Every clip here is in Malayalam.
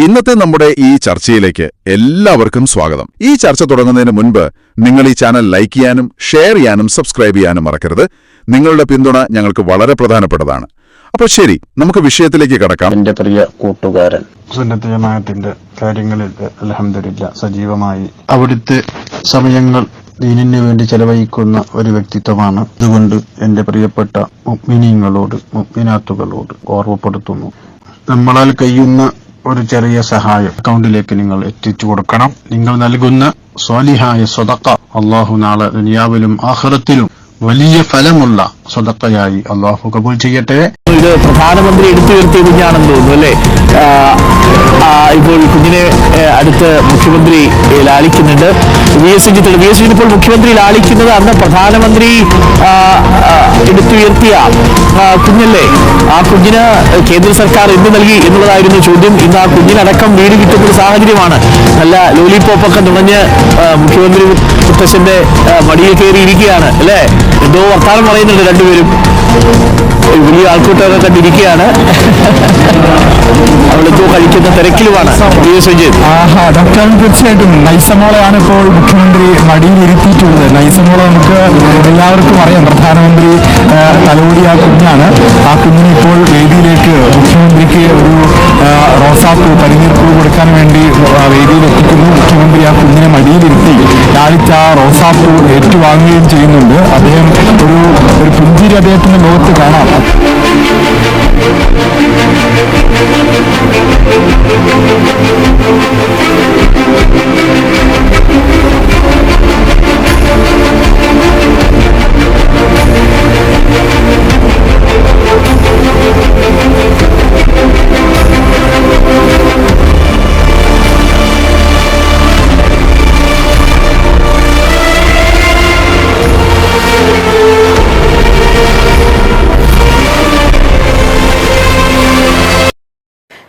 ഇന്നത്തെ നമ്മുടെ ഈ ചർച്ചയിലേക്ക് എല്ലാവർക്കും സ്വാഗതം. ഈ ചർച്ച തുടങ്ങുന്നതിന് മുൻപ് നിങ്ങൾ ഈ ചാനൽ ലൈക്ക് ചെയ്യാനും ഷെയർ ചെയ്യാനും സബ്സ്ക്രൈബ് ചെയ്യാനും മറക്കരുത്. നിങ്ങളുടെ പിന്തുണ ഞങ്ങൾക്ക് വളരെ പ്രധാനപ്പെട്ടതാണ്. അപ്പോൾ ശരി, നമുക്ക് വിഷയത്തിലേക്ക് കടക്കാം. എന്റെ പ്രിയ കൂട്ടുകാരൻ, സുന്നത്ത് ജമാഅത്തിന്റെ കാര്യങ്ങളിൽ അൽഹംദുലില്ലാഹ് സജീവമായി അവിടുത്തെ സമയങ്ങൾ ദീനിന് വേണ്ടി ചെലവഴിക്കുന്ന ഒരു വ്യക്തിത്വമാണ്. അതുകൊണ്ട് എന്റെ പ്രിയപ്പെട്ട മുഅ്മിനീങ്ങളോട് മുഅ്മിനാത്തുകളോട് ഓർമ്മപ്പെടുത്തുന്നു, നമ്മളാൽ കഴിയുന്ന ഒരു ചെറിയ സഹായം അക്കൗണ്ടിലേക്ക് നിങ്ങൾ എത്തിച്ചു കൊടുക്കണം. നിങ്ങൾ നൽകുന്ന സ്വാലിഹായ സ്വതക്ക അള്ളാഹു നാളെ ദുനിയാവിലും ആഖിറത്തിലും വലിയ ഫലമുള്ള സ്വതക്കയായി അള്ളാഹു കബൂൽ ചെയ്യട്ടെ. ഇത് പ്രധാനമന്ത്രി എടുത്തുയർത്തിയ കുഞ്ഞാണെന്ന് തോന്നുന്നു അല്ലേ? ഇപ്പോൾ കുഞ്ഞിനെ അടുത്ത് മുഖ്യമന്ത്രി ലാളിക്കുന്നുണ്ട്. VS ഇപ്പോൾ മുഖ്യമന്ത്രി ലാളിക്കുന്നത് അന്ന് പ്രധാനമന്ത്രി എടുത്തുയർത്തിയ കുഞ്ഞല്ലേ? ആ കുഞ്ഞിന് കേന്ദ്ര സർക്കാർ എന്ത് നൽകി എന്നുള്ളതായിരുന്നു ചോദ്യം. ഇന്ന് ആ കുഞ്ഞിനടക്കം വീട് കിട്ടുന്ന ഒരു സാഹചര്യമാണ്. നല്ല ലോലിപോപ്പൊക്കെ നുണഞ്ഞ് മുഖ്യമന്ത്രി മുത്തശ്ശന്റെ മടിയിൽ കയറിയിരിക്കുകയാണ് അല്ലേ? എന്തോ വർത്താനം പറയുന്നുണ്ട് രണ്ടുപേരും. വലിയ ആൾക്കൂട്ടമൊക്കെ കണ്ടിരിക്കുകയാണ്. അവിടെത്തോ കഴിക്കുന്ന തിരക്കിലുമാണ് ഡോക്ടർ. തീർച്ചയായിട്ടും നൈസമോളെയാണ് ഇപ്പോൾ മുഖ്യമന്ത്രി മടിയിൽ ഇരുത്തിയിട്ടുള്ളത്. നൈസമോളെ നമുക്ക് എല്ലാവർക്കും അറിയാം, പ്രധാനമന്ത്രി തലോടിയ കുഞ്ഞാണ്. ആ കുഞ്ഞിനെ ഇപ്പോൾ വേദിയിലേക്ക് മുഖ്യമന്ത്രിക്ക് ഒരു റോസാപ്പൂ പനിനീർപ്പൂ കൊടുക്കാൻ വേണ്ടി വേദിയിൽ എത്തിക്കുന്നു. മുഖ്യമന്ത്രി ആ കുഞ്ഞിനെ മടിയിലിരുത്തി ലാളിച്ച ആ റോസാപ്പൂ ഏറ്റുവാങ്ങുകയും ചെയ്യുന്നുണ്ട്. അദ്ദേഹം ഒരു പുഞ്ചിരി അദ്ദേഹത്തിന്റെ മുഖത്ത് കാണാം.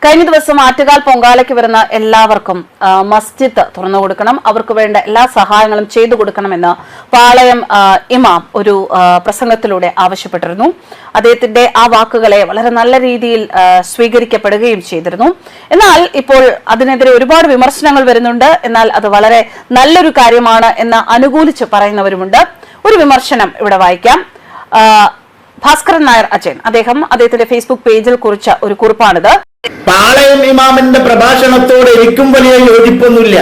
കഴിഞ്ഞ ദിവസം ആറ്റുകാൽ പൊങ്കാലയ്ക്ക് വരുന്ന എല്ലാവർക്കും മസ്ജിദ് തുറന്നു കൊടുക്കണം, അവർക്ക് വേണ്ട എല്ലാ സഹായങ്ങളും ചെയ്തു കൊടുക്കണമെന്ന് പാളയം ഇമാം ഒരു പ്രസംഗത്തിലൂടെ ആവശ്യപ്പെട്ടിരുന്നു. അദ്ദേഹത്തിന്റെ ആ വാക്കുകളെ വളരെ നല്ല രീതിയിൽ സ്വീകരിക്കപ്പെടുകയും ചെയ്തിരുന്നു. എന്നാൽ ഇപ്പോൾ അതിനെതിരെ ഒരുപാട് വിമർശനങ്ങൾ വരുന്നുണ്ട്. എന്നാൽ അത് വളരെ നല്ലൊരു കാര്യമാണ് എന്ന് അനുകൂലിച്ച് പറയുന്നവരുമുണ്ട്. ഒരു വിമർശനം ഇവിടെ വായിക്കാം. ഭാസ്കരൻ നായർ അച്ഛൻ അദ്ദേഹത്തിന്റെ ഫേസ്ബുക്ക് പേജിൽ കുറിച്ച ഒരു കുറിപ്പാണിത്. പാളയം ഇമാമിന്റെ പ്രഭാഷണത്തോട് എനിക്കും വലിയ യോജിപ്പൊന്നുമില്ല.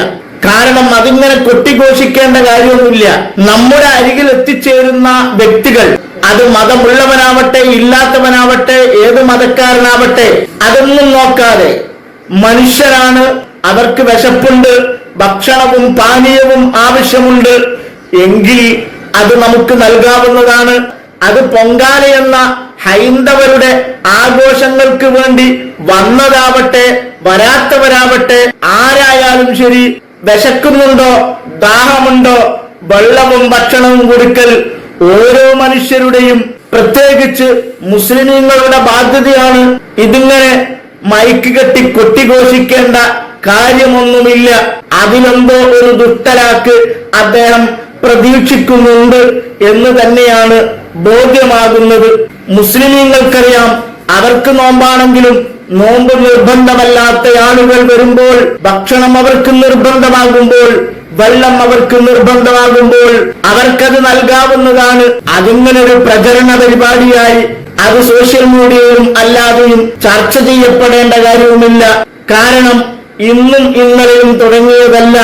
കാരണം അതിങ്ങനെ കൊട്ടിഘോഷിക്കേണ്ട കാര്യമൊന്നുമില്ല. നമ്മുടെ അരികിൽ എത്തിച്ചേരുന്ന വ്യക്തികൾ, അത് മതമുള്ളവനാവട്ടെ ഇല്ലാത്തവനാവട്ടെ ഏത് മതക്കാരനാവട്ടെ, അതൊന്നും നോക്കാതെ മനുഷ്യരാണ്, അവർക്ക് വിശപ്പുണ്ട്, ഭക്ഷണവും പാനീയവും ആവശ്യമുണ്ട് എങ്കിൽ അത് നമുക്ക് നൽകാവുന്നതാണ്. അത് പൊങ്കാല എന്ന ഹൈന്ദവരുടെ ആഘോഷങ്ങൾക്ക് വേണ്ടി വന്നതാവട്ടെ വരാത്തവരാവട്ടെ ആരായാലും ശരി, വിശക്കുന്നുണ്ടോ ദാഹമുണ്ടോ വെള്ളവും ഭക്ഷണവും കൊടുക്കൽ ഓരോ മനുഷ്യരുടെയും, പ്രത്യേകിച്ച് മുസ്ലിമീങ്ങളുടെ ബാധ്യതയാണ്. ഇതിങ്ങനെ മൈക്ക് കെട്ടി കൊട്ടിഘോഷിക്കേണ്ട കാര്യമൊന്നുമില്ല. അതിലെന്തോ ഒരു ദുഷ്ടലാക്ക് അദ്ദേഹം പ്രതീക്ഷിക്കുന്നുണ്ട് എന്ന് തന്നെയാണ് ബോധ്യമാകുന്നത്. മുസ്ലിമീങ്ങൾക്കറിയാം, അവർക്ക് നോമ്പാണെങ്കിലും നോമ്പ് നിർബന്ധമല്ലാത്ത ആളുകൾ വരുമ്പോൾ, ഭക്ഷണം അവർക്ക് നിർബന്ധമാകുമ്പോൾ, വെള്ളം അവർക്ക് നിർബന്ധമാകുമ്പോൾ അവർക്കത് നൽകാവുന്നതാണ്. അതിങ്ങനൊരു പ്രചരണ പരിപാടിയായി അത് സോഷ്യൽ മീഡിയയിലും അല്ലാതെയും ചർച്ച ചെയ്യപ്പെടേണ്ട കാര്യവുമില്ല. കാരണം ഇന്നും ഇന്നലെയും തുടങ്ങിയതല്ല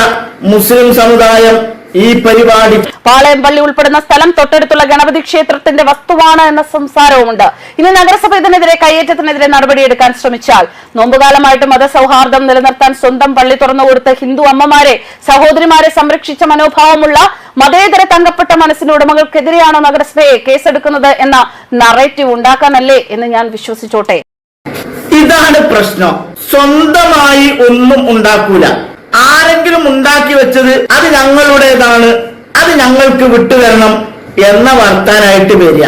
മുസ്ലിം സമുദായം ഈ പരിപാടി. പാളയം പള്ളി ഉൾപ്പെടുന്ന സ്ഥലം തൊട്ടടുത്തുള്ള ഗണപതി ക്ഷേത്രത്തിന്റെ വസ്തുവാണ് എന്ന സംസാരവുമുണ്ട്. ഇനി നഗരസഭ ഇതിനെതിരെ കയ്യേറ്റത്തിനെതിരെ നടപടിയെടുക്കാൻ ശ്രമിച്ചാൽ നോമ്പുകാലമായിട്ട് മതസൗഹാർദ്ദം നിലനിർത്താൻ സ്വന്തം പള്ളി തുറന്നുകൊടുത്ത് ഹിന്ദു അമ്മമാരെ സഹോദരിമാരെ സംരക്ഷിച്ച മനോഭാവമുള്ള മതേതര തങ്കപ്പെട്ട മനസ്സിന് ഉടമകൾക്കെതിരെയാണോ നഗരസഭയെ കേസെടുക്കുന്നത് എന്ന നറേറ്റീവ് ഉണ്ടാക്കാനല്ലേ എന്ന് ഞാൻ വിശ്വസിച്ചോട്ടെ. ഇതാണ് പ്രശ്നം. സ്വന്തമായി ഒന്നും ഉണ്ടാക്കൂല. ആരെങ്കിലും ഉണ്ടാക്കി വെച്ചത് അത് ഞങ്ങളുടേതാണ്, അത് ഞങ്ങൾക്ക് വിട്ടുതരണം എന്ന വർത്താനായിട്ട് വരിക.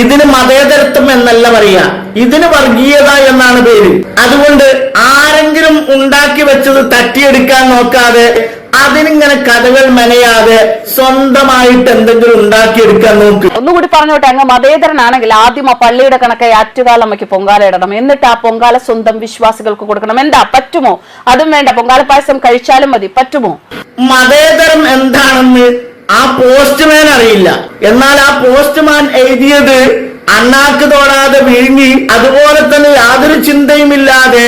ഇതിന് മതേതരത്വം എന്നല്ല പറയാ, ഇതിന് വർഗീയത എന്നാണ് പേര്. അതുകൊണ്ട് ആരെങ്കിലും ഉണ്ടാക്കി വെച്ചത് തട്ടിയെടുക്കാൻ നോക്കാതെ, അതിനിങ്ങനെ കഥകൾ മെനയാതെ സ്വന്തമായിട്ട് എന്തെങ്കിലും ഉണ്ടാക്കിയെടുക്കാൻ നോക്ക്. ഒന്നുകൂടി പറഞ്ഞോട്ടെ, അങ്ങ് മതേതരനാണെങ്കിൽ ആദ്യം ആ പള്ളിയുടെ കണക്കായി ആറ്റുകാലമ്മയ്ക്ക് പൊങ്കാല ഇടണം, എന്നിട്ട് ആ പൊങ്കാല സ്വന്തം വിശ്വാസികൾക്ക് കൊടുക്കണം. എന്താ, പറ്റുമോ? അതും വേണ്ട, പൊങ്കാല പായസം കഴിച്ചാലും മതി, പറ്റുമോ? മതേതരം എന്താണെന്ന് ആ പോസ്റ്റ്മാൻ അറിയില്ല. എന്നാൽ ആ പോസ്റ്റ്മാൻ എഴുതിയത് അണ്ണാക്ക് തൊടാതെ വിഴുങ്ങി, അതുപോലെ തന്നെ യാതൊരു ചിന്തയുമില്ലാതെ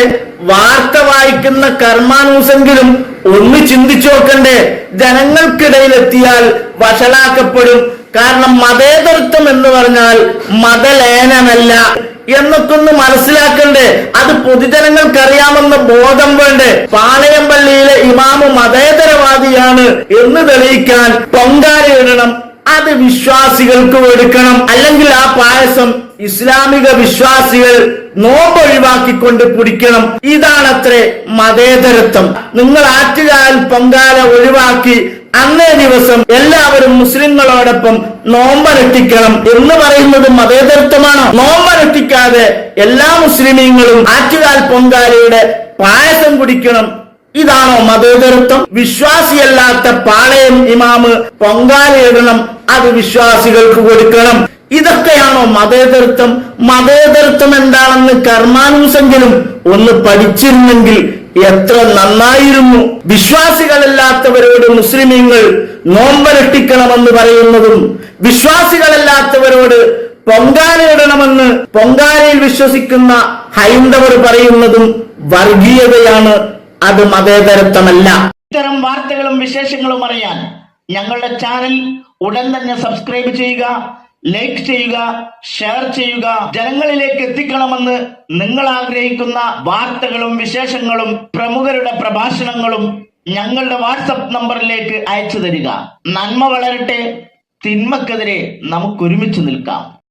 വാർത്ത വായിക്കുന്ന കർമാനൂസെങ്കിലും ഒന്ന് ചിന്തിച്ചു നോക്കണ്ടേ? ജനങ്ങൾക്കിടയിലെത്തിയാൽ വഷളാക്കപ്പെടും. കാരണം മതേതരത്വം എന്ന് പറഞ്ഞാൽ മതലേനമല്ല എന്നൊക്കെ ഒന്ന് മനസ്സിലാക്കണ്ടേ? അത് പൊതുജനങ്ങൾക്കറിയാമെന്ന ബോധം വേണ്ടേ? പാളയം പള്ളിയിലെ ഇമാമ് മതേതരവാദിയാണ് എന്ന് തെളിയിക്കാൻ പൊങ്കാലയിടണം, അത് വിശ്വാസികൾക്ക് കൊടുക്കണം. അല്ലെങ്കിൽ ആ പായസം ഇസ്ലാമിക വിശ്വാസികൾ നോമ്പൊഴിവാക്കിക്കൊണ്ട് കുടിക്കണം. ഇതാണത്രേ മതേതരത്വം. നിങ്ങൾ ആറ്റുകാൽ പൊങ്കാല ഒഴിവാക്കി അന്നേ ദിവസം എല്ലാവരും മുസ്ലിങ്ങളോടൊപ്പം നോമ്പനുഷ്ഠിക്കണം എന്ന് പറയുന്നത് മതേതരത്വമാണോ? നോമ്പനുഷ്ഠിക്കാതെ എല്ലാ മുസ്ലിമീങ്ങളും ആറ്റുകാൽ പൊങ്കാലയുടെ പായസം കുടിക്കണം, ഇതാണോ മതേതരത്വം? വിശ്വാസിയല്ലാത്ത പാളയം ഇമാമ് പൊങ്കാലയിടണം, അത് വിശ്വാസികൾക്ക് കൊടുക്കണം. ഇതൊക്കെയാണോ മതേതരത്വം? മതേതരത്വം എന്താണെന്ന് കർമാനൂസെങ്കിലും ഒന്ന് പഠിച്ചിരുന്നെങ്കിൽ എത്ര നന്നായിരുന്നു. വിശ്വാസികളല്ലാത്തവരോട് മുസ്ലിമീങ്ങൾ നോമ്പനുഷ്ഠിക്കണമെന്ന് പറയുന്നതും വിശ്വാസികളല്ലാത്തവരോട് പൊങ്കാലയിടണമെന്ന് പൊങ്കാലയിൽ വിശ്വസിക്കുന്ന ഹൈന്ദവർ പറയുന്നതും വർഗീയതയാണ്, അത് മതേതരത്വമല്ല. ഇത്തരം വാർത്തകളും വിശേഷങ്ങളും അറിയാൻ ഞങ്ങളുടെ ചാനൽ ഉടൻ തന്നെ സബ്സ്ക്രൈബ് ചെയ്യുക, ലൈക്ക് ചെയ്യുക, ഷെയർ ചെയ്യുക. ജനങ്ങളിലേക്ക് എത്തിക്കണമെന്ന് നിങ്ങൾ ആഗ്രഹിക്കുന്ന വാർത്തകളും വിശേഷങ്ങളും പ്രമുഖരുടെ പ്രഭാഷണങ്ങളും ഞങ്ങളുടെ വാട്സപ്പ് നമ്പറിലേക്ക് അയച്ചു തരിക. നന്മ വളരട്ടെ, തിന്മക്കെതിരെ നമുക്ക് ഒരുമിച്ച് നിൽക്കാം.